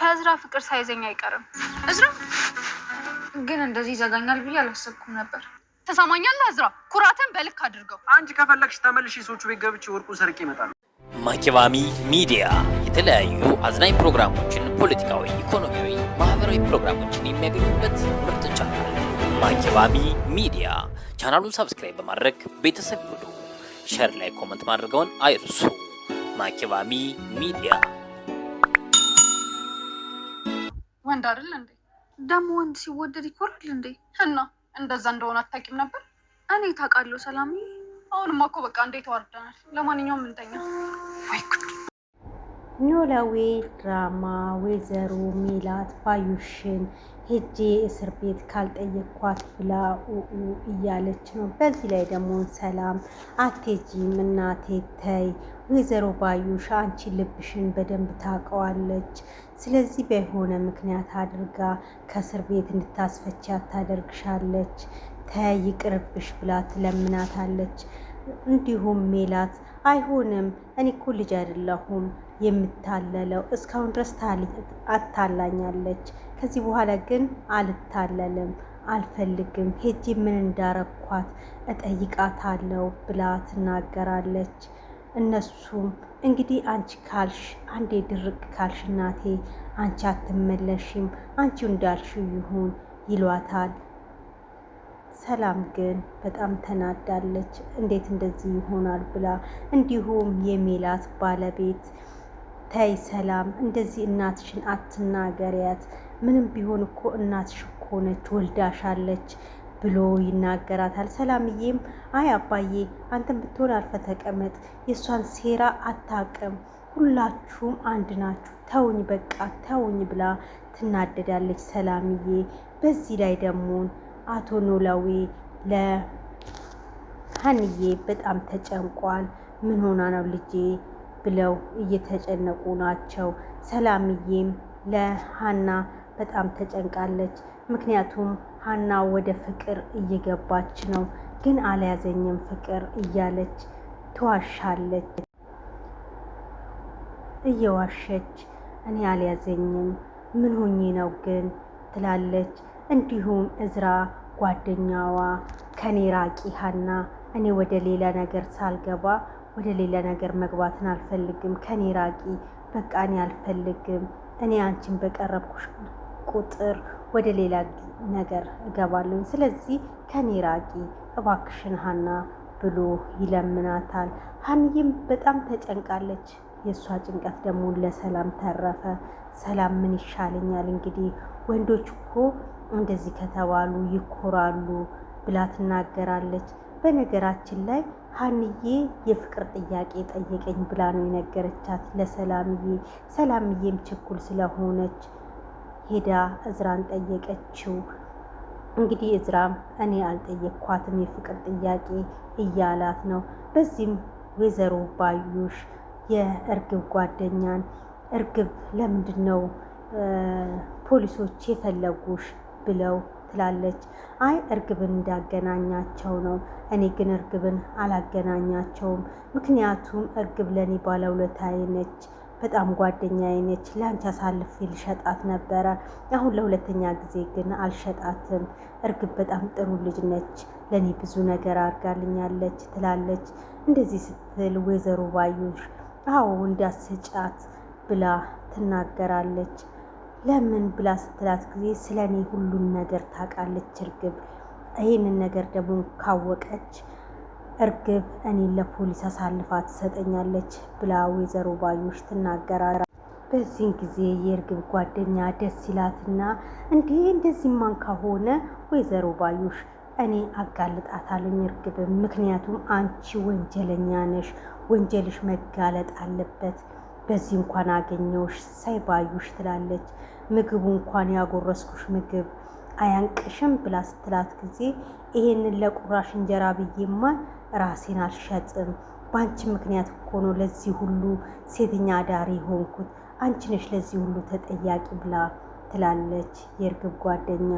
ከእዝራ ፍቅር ሳይዘኝ አይቀርም። እዝራ ግን እንደዚህ ይዘጋኛል ብዬ አላሰብኩም ነበር። ተሰማኛለህ እዝራ? ኩራትን በልክ አድርገው። አንቺ ከፈለግሽ ተመልሽ ሰዎቹ ቤት ገብቼ ወርቁን ሰርቄ እመጣለሁ። ማኪባሚ ሚዲያ የተለያዩ አዝናኝ ፕሮግራሞችን፣ ፖለቲካዊ፣ ኢኮኖሚያዊ፣ ማህበራዊ ፕሮግራሞችን የሚያገኙበት ምርጥ ቻናል ማኪባሚ ሚዲያ። ቻናሉን ሰብስክራይብ በማድረግ ቤተሰብ ይሁኑ። ሼር ላይ ኮሜንት ማድረገውን አይርሱ። ማኪባሚ ሚዲያ። ወንድ አይደል እንዴ? ደግሞ ወንድ ሲወደድ ይኮራል እንዴ? እና እንደዛ እንደሆነ አታውቂም ነበር? እኔ ታውቃለሁ ሰላም። አሁንማ እኮ በቃ እንዴት ዋርደናል። ለማንኛውም እንተኛ። ወይ ጉድ! ኖላዊ ድራማ ወይዘሮ ሜላት ባዩሽን ሄጄ እስር ቤት ካልጠየኳት ብላ እያለች ነው። በዚህ ላይ ደግሞ ሰላም አትሄጂም እናቴ ተይ፣ ወይዘሮ ባዩሽ አንቺ ልብሽን በደንብ ታውቀዋለች። ስለዚህ በሆነ ምክንያት አድርጋ ከእስር ቤት እንድታስፈቻት ታደርግሻለች። ተይ ይቅርብሽ ብላ ትለምናታለች። እንዲሁም ሜላት አይሆንም፣ እኔ እኮ ልጅ አይደለሁም የምታለለው፣ እስካሁን ድረስ አታላኛለች። ከዚህ በኋላ ግን አልታለልም፣ አልፈልግም፣ ሄጄ ምን እንዳረኳት እጠይቃታለሁ ብላ ትናገራለች። እነሱም እንግዲህ አንቺ ካልሽ አንዴ ድርቅ ካልሽ እናቴ አንቺ አትመለሽም፣ አንቺው እንዳልሽው ይሁን ይሏታል። ሰላም ግን በጣም ተናዳለች። እንዴት እንደዚህ ይሆናል ብላ። እንዲሁም የሜላት ባለቤት ተይ ሰላም እንደዚህ እናትሽን አትናገሪያት፣ ምንም ቢሆን እኮ እናትሽ እኮ ነች፣ ወልዳሻለች ብሎ ይናገራታል። ሰላምዬም አይ አባዬ አንተም ብትሆን አልፈ ተቀመጥ፣ የእሷን ሴራ አታቅም፣ ሁላችሁም አንድ ናችሁ፣ ተውኝ በቃ ተውኝ ብላ ትናደዳለች ሰላምዬ። በዚህ ላይ ደግሞ አቶ ኖላዊ ለሀንዬ በጣም ተጨንቋል። ምን ሆና ነው ልጄ ብለው እየተጨነቁ ናቸው። ሰላምዬም ለሀና በጣም ተጨንቃለች። ምክንያቱም ሀና ወደ ፍቅር እየገባች ነው፣ ግን አልያዘኝም ፍቅር እያለች ትዋሻለች። እየዋሸች እኔ አልያዘኝም ምን ሆኜ ነው ግን ትላለች። እንዲሁም እዝራ ጓደኛዋ ከኔ ራቂ ሀና፣ እኔ ወደ ሌላ ነገር ሳልገባ ወደ ሌላ ነገር መግባትን አልፈልግም፣ ከኔ ራቂ በቃ እኔ አልፈልግም፣ እኔ አንቺን በቀረብኩሽ ቁጥር ወደ ሌላ ነገር እገባለሁ፣ ስለዚህ ከኔ ራቂ እባክሽን ሀና ብሎ ይለምናታል። ሀንዬም በጣም ተጨንቃለች። የእሷ ጭንቀት ደግሞ ለሰላም ተረፈ። ሰላም ምን ይሻለኛል እንግዲህ ወንዶች እኮ እንደዚህ ከተባሉ ይኮራሉ ብላ ትናገራለች። በነገራችን ላይ ሀንዬ የፍቅር ጥያቄ ጠየቀኝ ብላ ነው የነገረቻት ለሰላምዬ። ሰላምዬም ችኩል ስለሆነች ሄዳ እዝራን ጠየቀችው። እንግዲህ እዝራም እኔ አልጠየኳትም የፍቅር ጥያቄ እያላት ነው። በዚህም ወይዘሮ ባዩሽ የእርግብ ጓደኛን እርግብ ለምንድን ነው ፖሊሶች የፈለጉሽ ብለው ትላለች። አይ እርግብን እንዳገናኛቸው ነው፣ እኔ ግን እርግብን አላገናኛቸውም፣ ምክንያቱም እርግብ ለእኔ ባለውለታዬ ነች፣ በጣም ጓደኛዬ ነች፣ ለአንቺ አሳልፌ ልሸጣት ነበረ፣ አሁን ለሁለተኛ ጊዜ ግን አልሸጣትም፣ እርግብ በጣም ጥሩ ልጅ ነች፣ ለእኔ ብዙ ነገር አድርጋልኛለች ትላለች። እንደዚህ ስትል ወይዘሮ ባዩሽ አዎ እንዳስጫት ብላ ትናገራለች። ለምን ብላ ስትላት ጊዜ ስለ እኔ ሁሉን ነገር ታውቃለች እርግብ። ይህንን ነገር ደግሞ ካወቀች እርግብ እኔን ለፖሊስ አሳልፋ ትሰጠኛለች ብላ ወይዘሮ ባዩሽ ትናገራለች። በዚህን ጊዜ የእርግብ ጓደኛ ደስ ይላትና እንዴ እንደዚህማን ከሆነ ወይዘሮ ባዩሽ እኔ አጋልጣታለሁ እርግብ፣ ምክንያቱም አንቺ ወንጀለኛ ነሽ፣ ወንጀልሽ መጋለጥ አለበት፣ በዚህ እንኳን አገኘውሽ ሳይ ባዩሽ ትላለች። ምግቡ እንኳን ያጎረስኩሽ ምግብ አያንቅሽም ብላ ስትላት ጊዜ ይሄንን ለቁራሽ እንጀራ ብዬማ ራሴን አልሸጥም፣ በአንቺ ምክንያት እኮ ነው ለዚህ ሁሉ ሴተኛ አዳሪ ሆንኩት፣ አንቺ ነሽ ለዚህ ሁሉ ተጠያቂ ብላ ትላለች የእርግብ ጓደኛ።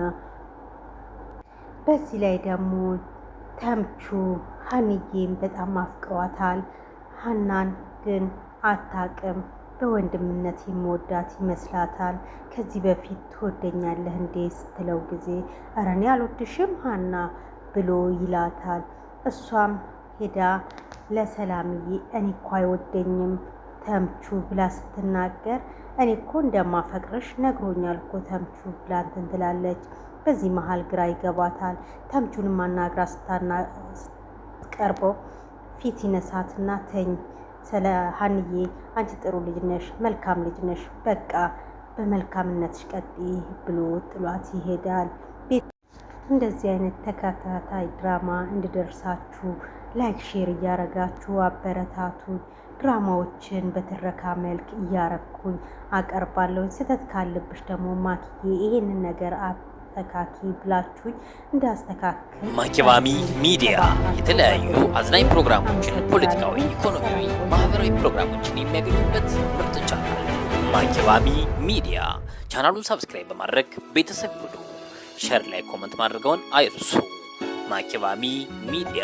በዚህ ላይ ደግሞ ተምቹ ሀንዬን በጣም አፍቅሯታል። ሀናን ግን አታቅም። በወንድምነት የሚወዳት ይመስላታል። ከዚህ በፊት ትወደኛለህ እንዴ ስትለው ጊዜ ኧረ እኔ አልወድሽም ሀና ብሎ ይላታል። እሷም ሄዳ ለሰላምዬ እኔ እኮ አይወደኝም ተምቹ ብላ ስትናገር እኔ እኮ እንደማፈቅርሽ ነግሮኛል እኮ ተምቹ ብላ እንትን ትላለች። በዚህ መሀል ግራ ይገባታል። ተምቹንም አናግራ ስትቀርበው ፊት ይነሳትና ተኝ ስለ ሀንዬ አንቺ ጥሩ ልጅ ነሽ፣ መልካም ልጅ ነሽ፣ በቃ በመልካምነትሽ ቀጥይ ብሎ ጥሏት ይሄዳል። እንደዚህ አይነት ተከታታይ ድራማ እንዲደርሳችሁ ላይክ ሼር እያረጋችሁ አበረታቱኝ። ድራማዎችን በትረካ መልክ እያረኩኝ አቀርባለሁ። ስህተት ካለብሽ ደግሞ ማኪዬ ይሄንን ነገር አስተካኪ ብላችሁኝ እንዳስተካክል። ማኪባሚ ሚዲያ የተለያዩ አዝናኝ ፕሮግራሞችን፣ ፖለቲካዊ፣ ኢኮኖሚያዊ፣ ማህበራዊ ፕሮግራሞችን የሚያገኙበት ምርጥ ቻናል ማኪባሚ ሚዲያ። ቻናሉን ሰብስክራይብ በማድረግ ቤተሰብ ይሁኑ። ሸር ላይ ኮመንት ማድረገውን አይርሱ። ማኪባሚ ሚዲያ